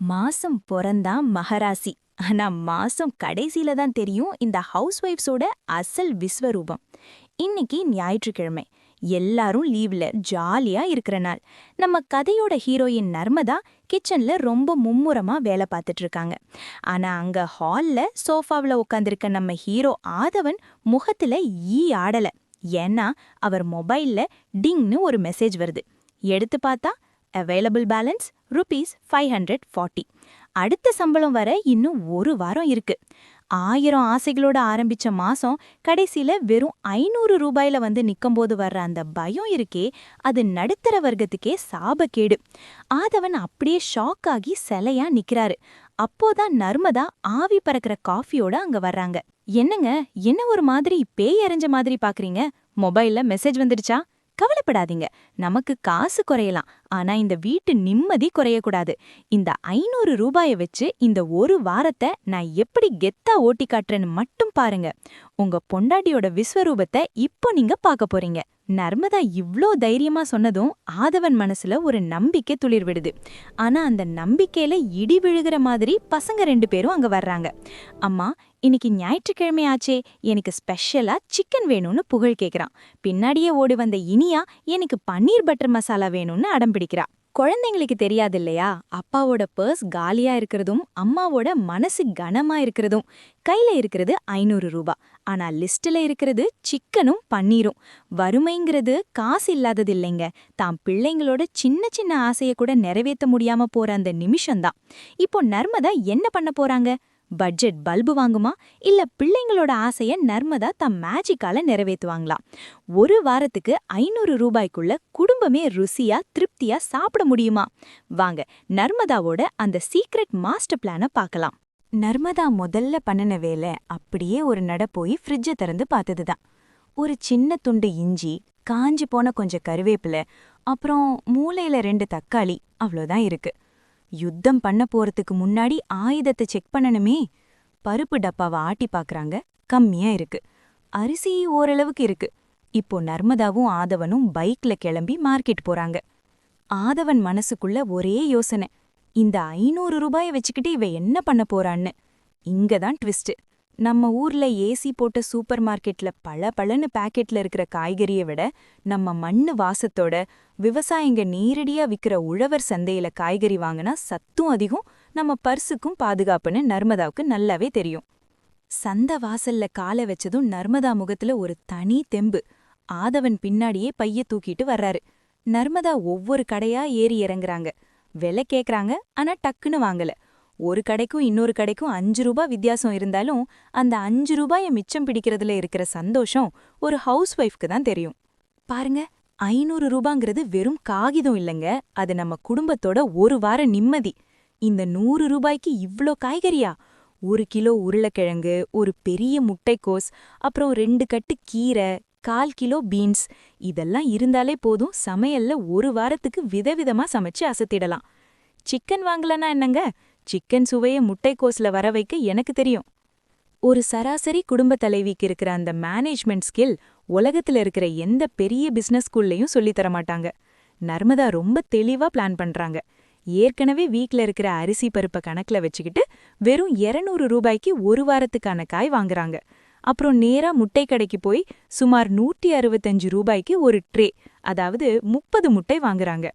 மாசம் பொறந்தா மகராசி. ஆனா மாசம் கடைசியில தான் தெரியும் இந்த ஹவுஸ் ஒய்ஃப்ஸோட அசல் விஸ்வரூபம். இன்னைக்கு ஞாயிற்றுக்கிழமை. எல்லாரும் லீவ்ல ஜாலியா இருக்கிற நாள். நம்ம கதையோட ஹீரோயின் நர்மதா கிச்சன்ல ரொம்ப மும்முரமா வேலை பார்த்துட்டு இருக்காங்க. ஆனா அங்க ஹால்ல சோஃபாவுல உட்காந்துருக்க நம்ம ஹீரோ ஆதவன் முகத்துல ஆடல. ஏன்னா அவர் மொபைல்ல டிங்னு ஒரு மெசேஜ் வருது. எடுத்து பார்த்தா அவைலபிள் பேலன்ஸ் ₹540. அடுத்த சம்பளம் வர இன்னும் ஒரு வாரம் இருக்கு. 1000 ஆசைகளோட ஆரம்பிச்ச மாசம் கடைசியில வெறும் ₹500 வந்து நிக்கும்போது வர்ற அந்த பயம் இருக்கே, அது நடுத்தர வர்க்கத்துக்கே சாபக்கேடு. ஆதவன் அப்படியே ஷாக் ஆகி சிலையா நிக்கிறாரு. அப்போதான் நர்மதா ஆவி பறக்கிற காஃபியோட அங்க வர்றாங்க. என்னங்க, என்ன ஒரு மாதிரி பேய் அரைஞ்ச மாதிரி பாக்குறீங்க? மொபைல்ல மெசேஜ் வந்துடுச்சா? கவலைப்படாதீங்க, நமக்கு காசு குறையலாம், ஆனா இந்த வீட்டு நிம்மதி குறையக்கூடாது. இந்த ₹500 வச்சு இந்த ஒரு வாரத்தை நான் எப்படி கெத்தா ஓட்டி காட்டுறேன்னு மட்டும் பாருங்க. உங்க பொண்டாட்டியோட விஸ்வரூபத்தை இப்போ நீங்க பார்க்க போறீங்க. நர்மதா இவ்ளோ தைரியமா சொன்னதும் ஆதவன் மனசுல ஒரு நம்பிக்கை துளிர் விடுது. ஆனா அந்த நம்பிக்கையில இடி விழுகிற மாதிரி பசங்க 2 பேரும் அங்க வர்றாங்க. அம்மா, இன்னைக்கு ஞாயிற்றுக்கிழமை ஆச்சே, எனக்கு ஸ்பெஷலா சிக்கன் வேணும்னு புகழ் கேக்குறான். பின்னாடியே ஓடி வந்த இனியா எனக்கு பன்னீர் பட்டர் மசாலா வேணும்னு அடம்பிடிக்கிறா. குழந்தைங்களுக்கு தெரியாது இல்லையா, அப்பாவோட பர்ஸ் காலியா இருக்கிறதும் அம்மாவோட மனசு கனமா இருக்கிறதும். கையில இருக்கிறது ₹500, ஆனா லிஸ்ட்ல இருக்கிறது சிக்கனும் பன்னீரும். வறுமைங்கிறது காசு இல்லாதது இல்லைங்க, தாம் பிள்ளைங்களோட சின்ன சின்ன ஆசைய கூட நிறைவேற்ற முடியாம போற அந்த நிமிஷம்தான். இப்போ நர்மதா என்ன பண்ண போறாங்க? பட்ஜெட் பல்பு வாங்குமா, இல்ல பிள்ளைங்களோட ஆசைய நர்மதா தம் மேஜிக்கால நிறைவேற்றுவாங்களா? ஒரு வாரத்துக்கு ₹500 குடும்பமே ருசியா திருப்தியா சாப்பிட முடியுமா? வாங்க, நர்மதாவோட அந்த சீக்ரெட் மாஸ்டர் பிளான பார்க்கலாம். நர்மதா முதல்ல பண்ணின வேலை அப்படியே ஒரு நட போய் ஃப்ரிட்ஜ திறந்து பார்த்ததுதான். ஒரு சின்ன துண்டு இஞ்சி, காஞ்சி போன கொஞ்சம் கருவேப்பிலை, அப்புறம் மூலையில 2 தக்காளி, அவ்வளோதான் இருக்கு. யுத்தம் பண்ண போறதுக்கு முன்னாடி ஆயுதத்தை செக் பண்ணணுமே. பருப்பு டப்பாவை ஆட்டி பாக்குறாங்க, கம்மியா இருக்கு. அரிசி ஓரளவுக்கு இருக்கு. இப்போ நர்மதாவும் ஆதவனும் பைக்ல கிளம்பி மார்க்கெட் போறாங்க. ஆதவன் மனசுக்குள்ள ஒரே யோசனை, இந்த ₹500 வச்சுக்கிட்டு இவ என்ன பண்ண போறான்னு. இங்கதான் ட்விஸ்ட். நம்ம ஊர்ல ஏசி போட்ட சூப்பர் மார்க்கெட்ல பளபளன்னு பாக்கெட்ல இருக்கிற காய்கறியை விட நம்ம மண்ணு வாசத்தோட விவசாயிங்க நேரடியா விக்கிற உழவர் சந்தையில காய்கறி வாங்கினா சத்தும் அதிகம், நம்ம பர்சுக்கும் பாதுகாப்புன்னு நர்மதாவுக்கு நல்லாவே தெரியும். சந்தை வாசல்ல காலை வச்சதும் நர்மதா முகத்துல ஒரு தனி தெம்பு. ஆதவன் பின்னாடியே பைய தூக்கிட்டு வர்றாரு. நர்மதா ஒவ்வொரு கடையா ஏறி இறங்குறாங்க. விலை கேக்குறாங்க, ஆனா டக்குன்னு வாங்கல. ஒரு கடைக்கும் இன்னொரு கடைக்கும் ₹5 வித்தியாசம் இருந்தாலும் அந்த ₹5 மிச்சம் பிடிக்கிறதுல இருக்கிற சந்தோஷம் ஒரு ஹவுஸ் ஒய்ஃப்க்கு தான் தெரியும். பாருங்க, ₹500ங்கிறது வெறும் காகிதம் இல்லைங்க, அது நம்ம குடும்பத்தோட ஒரு வார நிம்மதி. இந்த ₹100க்கு இவ்ளோ காய்கறியா? 1 கிலோ உருளைக்கிழங்கு, ஒரு பெரிய முட்டைக்கோஸ், அப்புறம் 2 கட்டு கீரை, 1/4 கிலோ பீன்ஸ், இதெல்லாம் இருந்தாலே போதும், சமையல்ல ஒரு வாரத்துக்கு விதவிதமா சமைச்சு அசத்திடலாம். சிக்கன் வாங்கலனா என்னங்க, சிக்கன் சுவைய முட்டைக்கோஸ்ல வர வைக்க எனக்கு தெரியும். ஒரு சராசரி குடும்ப தலைவிக்கு இருக்கிற அந்த மேனேஜ்மெண்ட் ஸ்கில் உலகத்துல இருக்கிற எந்த பெரிய பிசினஸ் ஸ்கூல்லையும் சொல்லித்தர மாட்டாங்க. நர்மதா ரொம்ப தெளிவா பிளான் பண்றாங்க. ஏற்கனவே வீட்ல இருக்கிற அரிசி பருப்பை கணக்குல வச்சுக்கிட்டு வெறும் ₹200க்கு ஒரு வாரத்துக்கான காய் வாங்குறாங்க. அப்புறம் நேரா முட்டை கடைக்கு போய் சுமார் ₹165க்கு ஒரு ட்ரே, அதாவது 30 முட்டை வாங்குறாங்க.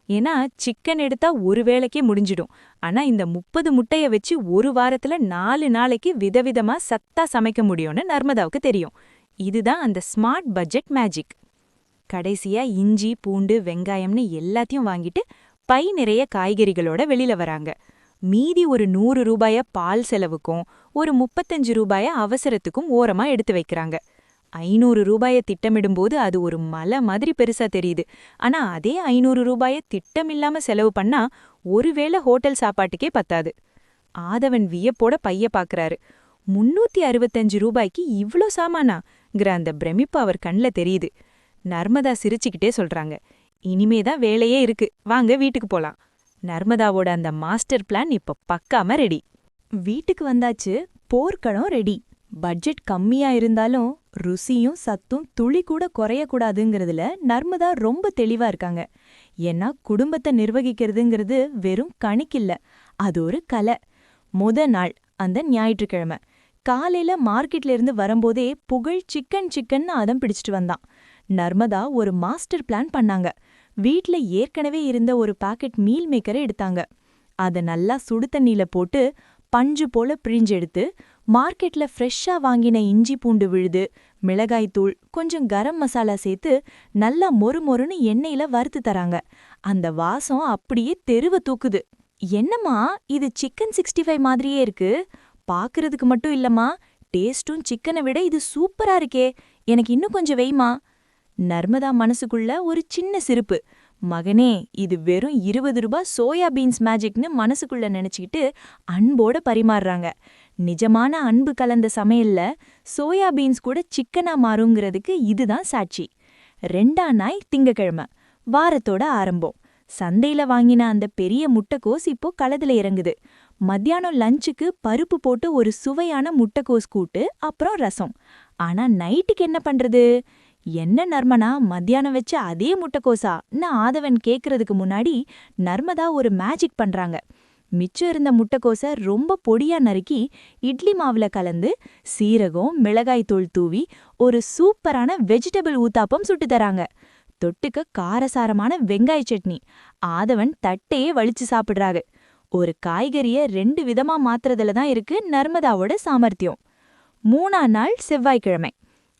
ஏன்னா சிக்கன் எடுத்தா ஒரு வேளைக்கே முடிஞ்சிடும், ஆனா இந்த 30 முட்டைய வச்சு ஒரு வாரத்துல 4 நாளைக்கு விதவிதமா சத்தா சமைக்க முடியும்னு நர்மதாவுக்கு தெரியும். இதுதான் அந்த ஸ்மார்ட் பட்ஜெட் மேஜிக். கடைசியா இஞ்சி, பூண்டு, வெங்காயம்னு எல்லாத்தையும் வாங்கிட்டு பை நிறைய காய்கறிகளோட வெளியில வராங்க. மீதி ஒரு ₹100 பால் செலவுக்கும் ஒரு ₹35 அவசரத்துக்கும் ஓரமா எடுத்து வைக்கிறாங்க. ₹500 திட்டமிடும்போது அது ஒரு மலை மாதிரி பெருசா தெரியுது. ஆனா அதே ₹500 திட்டமில்லாம செலவு பண்ணா ஒருவேளை ஹோட்டல் சாப்பாட்டுக்கே பத்தாது. ஆதவன் வியப்போட பைய பாக்குறாரு. ₹365க்கு இவ்ளோ சாமானாங்கிற அந்த பிரமிப்பு அவர் கண்ல தெரியுது. நர்மதா சிரிச்சுக்கிட்டே சொல்றாங்க, இனிமேதான் வேலையே இருக்கு, வாங்க வீட்டுக்கு போலாம். நர்மதாவோட அந்த மாஸ்டர் பிளான் இப்ப பக்காம ரெடி. வீட்டுக்கு வந்தாச்சு, போர்க்களம் ரெடி. பட்ஜெட் கம்மியா இருந்தாலும் ருசியும் சத்தும் துளி கூட குறையக்கூடாதுங்கிறதுல நர்மதா ரொம்ப தெளிவா இருக்காங்க. ஏன்னா குடும்பத்தை நிர்வகிக்கிறதுங்கிறது வெறும் கணிக்கில்ல, அது ஒரு கலை. நாள் அந்த ஞாயிற்றுக்கிழமை காலையில மார்க்கெட்ல இருந்து வரும்போதே புகழ் சிக்கன்னு அதம் பிடிச்சிட்டு வந்தான். நர்மதா ஒரு மாஸ்டர் பிளான் பண்ணாங்க. வீட்ல ஏற்கனவே இருந்த ஒரு பாக்கெட் மீல் மேக்கரை எடுத்தாங்க. அத நல்லா சுடு தண்ணியில போட்டு பஞ்சு போல பிழிஞ்செடுத்து மார்க்கெட்ல ஃப்ரெஷ்ஷா வாங்கின இஞ்சி பூண்டு விழுது, மிளகாய்த்தூள், கொஞ்சம் கரம் மசாலா சேர்த்து நல்லா மொறுமொறுன்னு எண்ணெயில வறுத்து தராங்க. அந்த வாசம் அப்படியே தெருவ தூக்குது. என்னம்மா இது சிக்கன் 65 மாதிரியே இருக்கு? பாக்குறதுக்கு மட்டும் இல்லம்மா, டேஸ்டும் சிக்கனை விட இது சூப்பரா இருக்கே, எனக்கு இன்னும் கொஞ்சம் வெய்மா. நர்மதா மனசுக்குள்ள ஒரு சின்ன சிரிப்பு. மகனே, இது வெறும் 20 ரூபாய் சோயா பீன்ஸ் மேஜிக்னு மனசுக்குள்ள நினைச்சுக்கிட்டு அன்போட பரிமாறுறாங்க. நிஜமான அன்பு கலந்த சமையல்ல சோயா பீன்ஸ் கூட சிக்கனா மாறுங்கிறதுக்கு இதுதான் சாட்சி. 2ஆம் நாள் திங்கக்கிழமை, வாரத்தோட ஆரம்பம். சந்தையில வாங்கின அந்த பெரிய முட்டைக்கோஸ் இப்போ களத்துல இறங்குது. மத்தியானம் லஞ்சுக்கு பருப்பு போட்டு ஒரு சுவையான முட்டைக்கோஸ் கூட்டு, அப்புறம் ரசம். ஆனா நைட்டுக்கு என்ன பண்றது? என்ன நர்மனா, மத்தியானம் வச்ச அதே முட்டைக்கோசான்னு ஆதவன் கேக்குறதுக்கு முன்னாடி நர்மதா ஒரு மேஜிக் பண்றாங்க. மிச்சம் இருந்த முட்டைக்கோச ரொம்ப பொடியா நறுக்கி இட்லி மாவுல கலந்து சீரகம், மிளகாய் தூள் தூவி ஒரு சூப்பரான வெஜிடபிள் ஊத்தாப்பம் சுட்டு தராங்க. தொட்டுக்க காரசாரமான வெங்காய சட்னி. ஆதவன் தட்டையே வலிச்சு சாப்பிடுறாரு. ஒரு காய்கறிய 2 விதமா மாத்துறதுல தான் இருக்கு நர்மதாவோட சாமர்த்தியம். 3ஆம் நாள் செவ்வாய்க்கிழமை,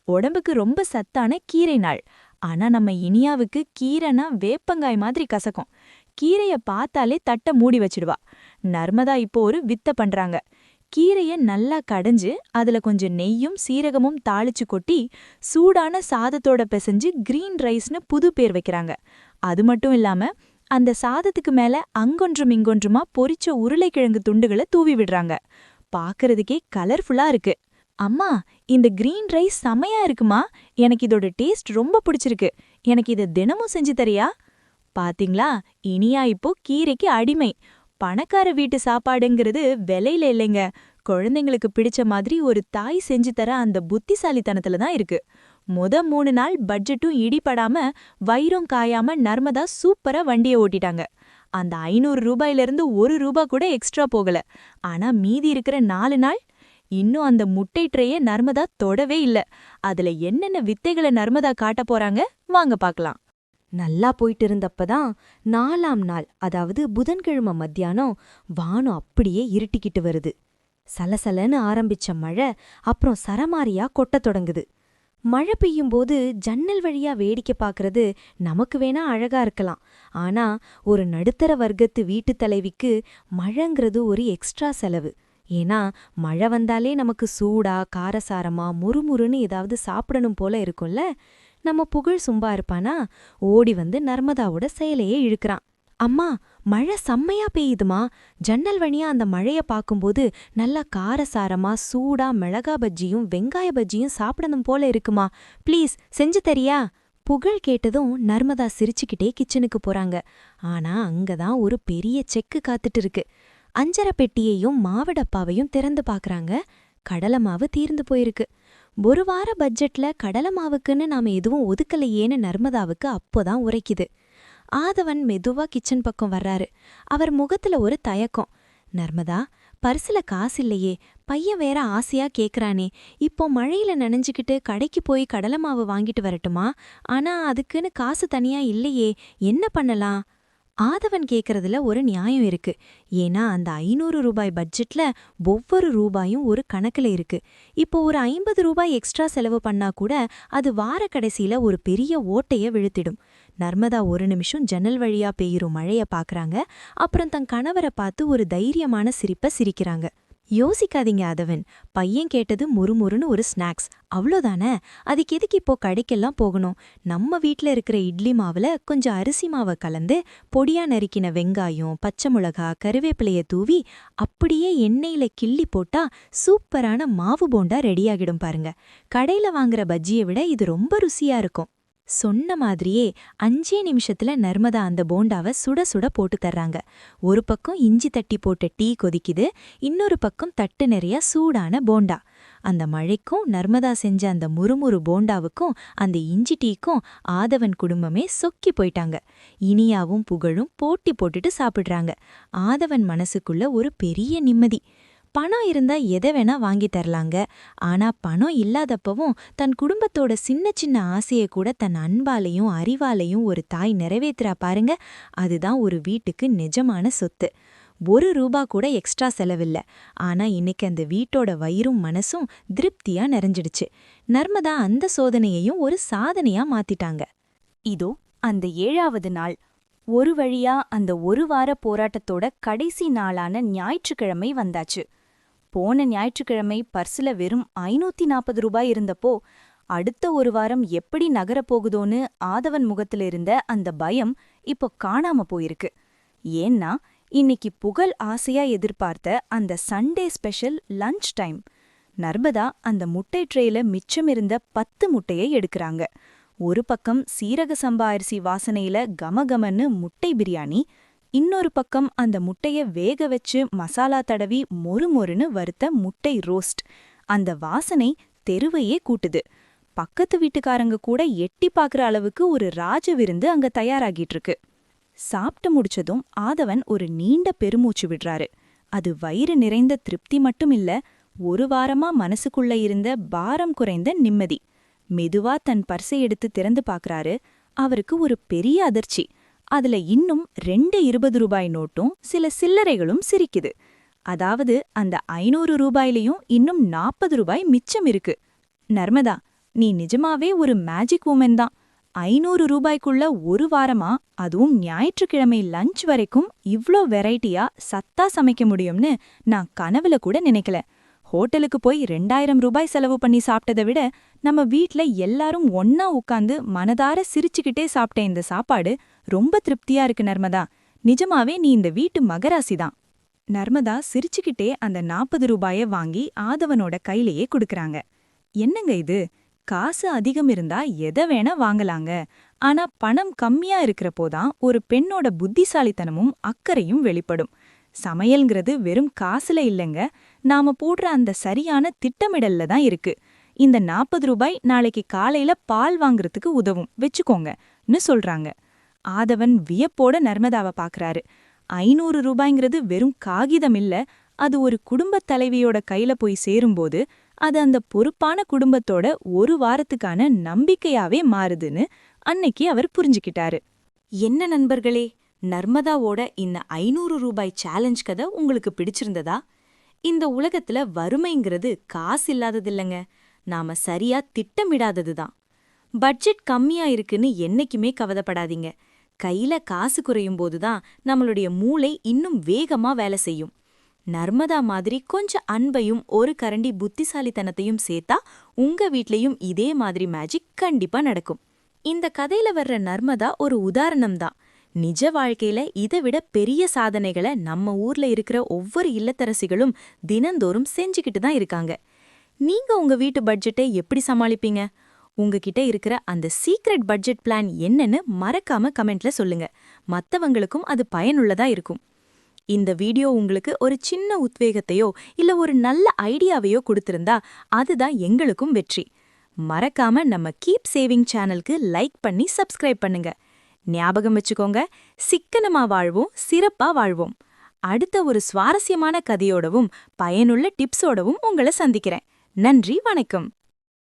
உடம்புக்கு ரொம்ப சத்தான கீரை நாள். ஆனா நம்ம இனியாவுக்கு கீரைனா வேப்பங்காய் மாதிரி கசக்கும். கீரைய பார்த்தாலே தட்ட மூடி வச்சிடுவா. நர்மதா இப்போ ஒரு வித்த பண்றாங்க. கீரைய நல்லா கடைஞ்சு அதுல கொஞ்சம் நெய்யும் சீரகமும் தாளிச்சு கொட்டி சூடான சாதத்தோட பிசைஞ்சு கிரீன் ரைஸ்னு புது பேர் வைக்கிறாங்க. அது மட்டும் இல்லாம அந்த சாதத்துக்கு மேல அங்கொன்றும் இங்கொன்றுமா பொரிச்ச உருளைக்கிழங்கு துண்டுகளை தூவி விடுறாங்க. பாக்குறதுக்கே கலர்ஃபுல்லா இருக்கு. அம்மா, இந்த கிரீன் ரைஸ் செமையா இருக்குமா, எனக்கு இதோட டேஸ்ட் ரொம்ப பிடிச்சிருக்கு. எனக்கு இதை தினமும் செஞ்சு தரியா? பாத்தீங்களா, இனியா இப்போ கீரைக்கு அடிமை. பணக்கார வீட்டு சாப்பாடுங்கிறது விலையில இல்லைங்க, குழந்தைங்களுக்கு பிடிச்ச மாதிரி ஒரு தாய் செஞ்சு தர அந்த புத்திசாலித்தனத்துல தான் இருக்கு. 3 நாள் பட்ஜெட்டும் இடிபடாம வயிறும் காயாம நர்மதா சூப்பரா வண்டியை ஓட்டிட்டாங்க. அந்த 500 ரூபாயிலிருந்து 1 ரூபா கூட எக்ஸ்ட்ரா போகல. ஆனா மீதி இருக்கிற 4 நாள் இன்னும் அந்த முட்டை ட்ரேய நர்மதா தொடவே இல்ல. அதுல என்னென்ன வித்தைகளை நர்மதா காட்ட போறாங்க, வாங்க பாக்கலாம். நல்லா போயிட்டு இருந்தப்பதான் 4ஆம் நாள், அதாவது புதன்கிழமை மத்தியானம் வானம் அப்படியே இருட்டிக்கிட்டு வருது. சலசலன்னு ஆரம்பிச்ச மழை அப்புறம் சரமாரியா கொட்டத் தொடங்குது. மழை பெய்யும்போது ஜன்னல் வழியா வேடிக்கை பார்க்கறது நமக்கு வேணா அழகா இருக்கலாம். ஆனா ஒரு நடுத்தர வர்க்கத்து வீட்டுத் தலைவிக்கு மழைங்கிறது ஒரு எக்ஸ்ட்ரா செலவு. ஏன்னா மழை வந்தாலே நமக்கு சூடா காரசாரமா முறுமுறுன்னு ஏதாவது சாப்பிடணும் போல இருக்கும்ல. நம்ம புகழ் சும்பா இருப்பானா, ஓடி வந்து நர்மதாவோட சேலையே இழுக்கிறான். அம்மா, மழை செம்மையா பெய்யுதுமா, ஜன்னல் வழியா அந்த மழைய பார்க்கும்போது நல்லா காரசாரமா சூடா மிளகா பஜ்ஜியும் வெங்காய பஜ்ஜியும் சாப்பிடணும் போல இருக்குமா, ப்ளீஸ் செஞ்சு தரியா? புகழ் கேட்டதும் நர்மதா சிரிச்சுக்கிட்டே கிச்சனுக்கு போறாங்க. ஆனா அங்கதான் ஒரு பெரிய செக்கு காத்துட்டு இருக்கு. அஞ்சரை பெட்டியையும் மாவடப்பாவையும் திறந்து பாக்குறாங்க. கடலை மாவு தீர்ந்து போயிருக்கு. ஒரு வார பட்ஜெட்ல கடலை மாவுக்குன்னு நாம எதுவும் ஒதுக்கலையேன்னு நர்மதாவுக்கு அப்போதான் உரைக்குது. ஆதவன் மெதுவா கிச்சன் பக்கம் வர்றாரு. அவர் முகத்துல ஒரு தயக்கம். நர்மதா, பர்சுல காசு இல்லையே, பையன் வேற ஆசையா கேக்குறானே, இப்போ மழையில நனைஞ்சுக்கிட்டு கடைக்கு போய் கடலை மாவு வாங்கிட்டு வரட்டுமா? ஆனா அதுக்குன்னு காசு தனியா இல்லையே, என்ன பண்ணலாம்? ஆதவன் கேக்குறதுல ஒரு நியாயம் இருக்கு. ஏன்னா அந்த 500 ரூபாய் பட்ஜெட்ல ஒவ்வொரு ரூபாயும் ஒரு கணக்குல இருக்கு. இப்போ ஒரு 50 ரூபாய் எக்ஸ்ட்ரா செலவு பண்ணா கூட அது வார கடைசியில ஒரு பெரிய ஓட்டைய விழுத்திடும். நர்மதா ஒரு நிமிஷம் ஜன்னல் வழியா பெய்யும் மழைய பாக்குறாங்க. அப்புறம் தன் கணவரை பார்த்து ஒரு தைரியமான சிரிப்ப சிரிக்கிறாங்க. யோசிக்காதீங்க ஆதவன், பையன் கேட்டது முறுமுறுன்னு ஒரு ஸ்நாக்ஸ், அவ்வளோதானே. அதுக்கு எதுக்கு இப்போ கடைக்கெல்லாம் போகணும்? நம்ம வீட்ல இருக்கிற இட்லி மாவுல கொஞ்சம் அரிசி மாவை கலந்து பொடியா நறுக்கின வெங்காயம், பச்சை மிளகா, கருவேப்பிலைய தூவி அப்படியே எண்ணெயில கிள்ளி போட்டா சூப்பரான மாவு போண்டா ரெடியாகிடும் பாருங்க. கடையில வாங்குற பஜ்ஜியை விட இது ரொம்ப ருசியா இருக்கும். சொன்ன மாதிரியே 5 நிமிஷத்துல நர்மதா அந்த போண்டாவை சுட சுட போட்டு தர்றாங்க. ஒரு பக்கம் இஞ்சி தட்டி போட்ட டீ கொதிக்குது, இன்னொரு பக்கம் தட்டு நிறைய சூடான போண்டா. அந்த மழைக்கும் நர்மதா செஞ்ச அந்த முறுமுறு போண்டாவுக்கும் அந்த இஞ்சி டீக்கும் ஆதவன் குடும்பமே சொக்கி போயிட்டாங்க. இனியாவும் புகழும் போட்டி போட்டுட்டு சாப்பிடுறாங்க. ஆதவன் மனசுக்குள்ள ஒரு பெரிய நிம்மதி. பணம் இருந்தா எதை வேணா வாங்கி தரலாங்க. ஆனா பணம் இல்லாதப்பவும் தன் குடும்பத்தோட சின்ன சின்ன ஆசையை கூட தன் அன்பாலையும் அறிவாலையும் ஒரு தாய் நிறைவேத்துறா பாருங்க. அதுதான் ஒரு வீட்டுக்கு நிஜமான சொத்து. ₹1 கூட எக்ஸ்ட்ரா செலவில்ல. ஆனா இன்னைக்கு அந்த வீட்டோட வயிறும் மனசும் திருப்தியா நிறைஞ்சிடுச்சு. நர்மதா அந்த சோதனையையும் ஒரு சாதனையா மாத்திட்டாங்க. இதோ அந்த 7வது நாள். ஒரு வழியா அந்த ஒரு வார போராட்டத்தோட கடைசி நாளான ஞாயிற்றுக்கிழமை வந்தாச்சு. போன ஞாயிற்றுக்கிழமை பர்சுல வெறும் ₹540 இருந்தப்போ, அடுத்த ஒரு வாரம் எப்படி நகரப்போகுதோன்னு ஆதவன் முகத்துல இருந்த அந்த பயம் இப்போ காணாம போயிருக்கு. ஏன்னா இன்னைக்கு புகழ் ஆசையா எதிர்பார்த்த அந்த Sunday special lunch time. Narmada அந்த முட்டை ட்ரேல மிச்சமிருந்த 10 முட்டையை எடுக்கறாங்க. ஒரு பக்கம் சீரக சம்பா அரிசி வாசனையில கமகமன்னு முட்டை பிரியாணி, இன்னொரு பக்கம் அந்த முட்டைய வேக வச்சு மசாலா தடவி மொறுமொறுன்னு வறுத்த முட்டை ரோஸ்ட். அந்த வாசனை தெருவையே கூட்டுது. பக்கத்து வீட்டுக்காரங்க கூட எட்டி பாக்குற அளவுக்கு ஒரு ராஜ விருந்து அங்க தயாராகிட்டு இருக்கு. சாப்பிட்டு முடிச்சதும் ஆதவன் ஒரு நீண்ட பெருமூச்சு விடுறாரு. அது வயிறு நிறைந்த திருப்தி மட்டும் இல்ல, ஒரு வாரமா மனசுக்குள்ள இருந்த பாரம் குறைந்த நிம்மதி. மெதுவா தன் பர்ஸை எடுத்து திறந்து பாக்குறாரு. அவருக்கு ஒரு பெரிய அதிர்ச்சி. அதுல இன்னும் 2 ₹20 நோட்டும் சில சில்லறைகளும் சிரிக்குது. அதாவது அந்த ₹500லையும் இன்னும் ₹40 மிச்சம் இருக்கு. நர்மதா, நீ நிஜமாவே ஒரு மேஜிக் உமன் தான். ₹500க்குள்ள ஒரு வாரமா, அதுவும் ஞாயிற்றுக்கிழமை லஞ்ச் வரைக்கும் இவ்ளோ வெரைட்டியா சத்தா சமைக்க முடியும்னு நான் கனவுல கூட நினைக்கல. ஹோட்டலுக்கு போய் ₹2000 செலவு பண்ணி சாப்பிட்டதை விட நம்ம வீட்ல எல்லாரும் ஒன்னா உட்கார்ந்து மனதார சிரிச்சுக்கிட்டே சாப்பிட்ட இந்த சாப்பாடு ரொம்ப திருப்தியா இருக்கு நர்மதா. நிஜமாவே நீ இந்த வீட்டு மகராசிதான். நர்மதா சிரிச்சுக்கிட்டே அந்த ₹40 வாங்கி ஆதவனோட கையிலேயே கொடுக்கறாங்க. என்னங்க இது? காசு அதிகம் இருந்தா எதை வேணா வாங்கலாங்க. ஆனா பணம் கம்மியா இருக்கிறப்போதான் ஒரு பெண்ணோட புத்திசாலித்தனமும் அக்கறையும் வெளிப்படும். சமையல்ங்கிறது வெறும் காசுல இல்லைங்க, நாம போடுற அந்த சரியான திட்டமிடல்ல தான் இருக்கு. இந்த ₹40 நாளைக்கு காலையில பால் வாங்குறதுக்கு உதவும், வெச்சுக்கோங்கன்னு சொல்றாங்க. ஆதவன் வியப்போட நர்மதாவை பாக்குறாரு. ₹500ங்கிறது வெறும் காகிதம் இல்ல, அது ஒரு குடும்பத் தலைவியோட கையில போய் சேரும்போது அது அந்த பொறுப்பான குடும்பத்தோட ஒரு வாரத்துக்கான நம்பிக்கையாவே மாறுதுன்னு அன்னைக்கு அவர் புரிஞ்சுக்கிட்டாரு. என்ன நண்பர்களே, நர்மதாவோட இந்த ₹500 சேலஞ்ச் கதை உங்களுக்கு பிடிச்சிருந்ததா? இந்த உலகத்துல வறுமைங்கிறது காசு இல்லாததில்லைங்க, நாம சரியா திட்டமிடாததுதான். பட்ஜெட் கம்மியா இருக்குன்னு என்னைக்குமே கவலைப்படாதீங்க. கையில காசு குறையும் போதுதான் நம்மளுடைய மூளை இன்னும் வேகமா வேலை செய்யும். நர்மதா மாதிரி கொஞ்சம் அன்பையும் ஒரு கரண்டி புத்திசாலித்தனத்தையும் சேர்த்தா உங்க வீட்லயும் இதே மாதிரி மேஜிக் கண்டிப்பா நடக்கும். இந்த கதையில வர்ற நர்மதா ஒரு உதாரணம் தான். நிஜ வாழ்க்கையில இதை விட பெரிய சாதனைகளை நம்ம ஊர்ல இருக்கிற ஒவ்வொரு இல்லத்தரசிகளும் தினந்தோறும் செஞ்சுக்கிட்டு தான் இருக்காங்க. நீங்க உங்க வீட்டு பட்ஜெட்டை எப்படி சமாளிப்பீங்க? உங்ககிட்ட இருக்கிற அந்த சீக்ரெட் பட்ஜெட் பிளான் என்னன்னு மறக்காம கமெண்ட்ல சொல்லுங்க. மத்தவங்களுக்கும் அது பயனுள்ளதா இருக்கும். இந்த வீடியோ உங்களுக்கு ஒரு சின்ன உத்வேகத்தையோ இல்ல ஒரு நல்ல ஐடியாவையோ கொடுத்திருந்தா அதுதான் எங்களுக்கும் வெற்றி. மறக்காம நம்ம கீப் சேவிங் சேனலுக்கு லைக் பண்ணி சப்ஸ்கிரைப் பண்ணுங்க. ஞாபகம் வச்சுக்கோங்க, சிக்கனமா வாழ்வோம், சிறப்பா வாழ்வோம். அடுத்த ஒரு சுவாரஸ்யமான கதையோடவும் பயனுள்ள டிப்ஸோடவும் உங்களை சந்திக்கிறேன். நன்றி, வணக்கம்.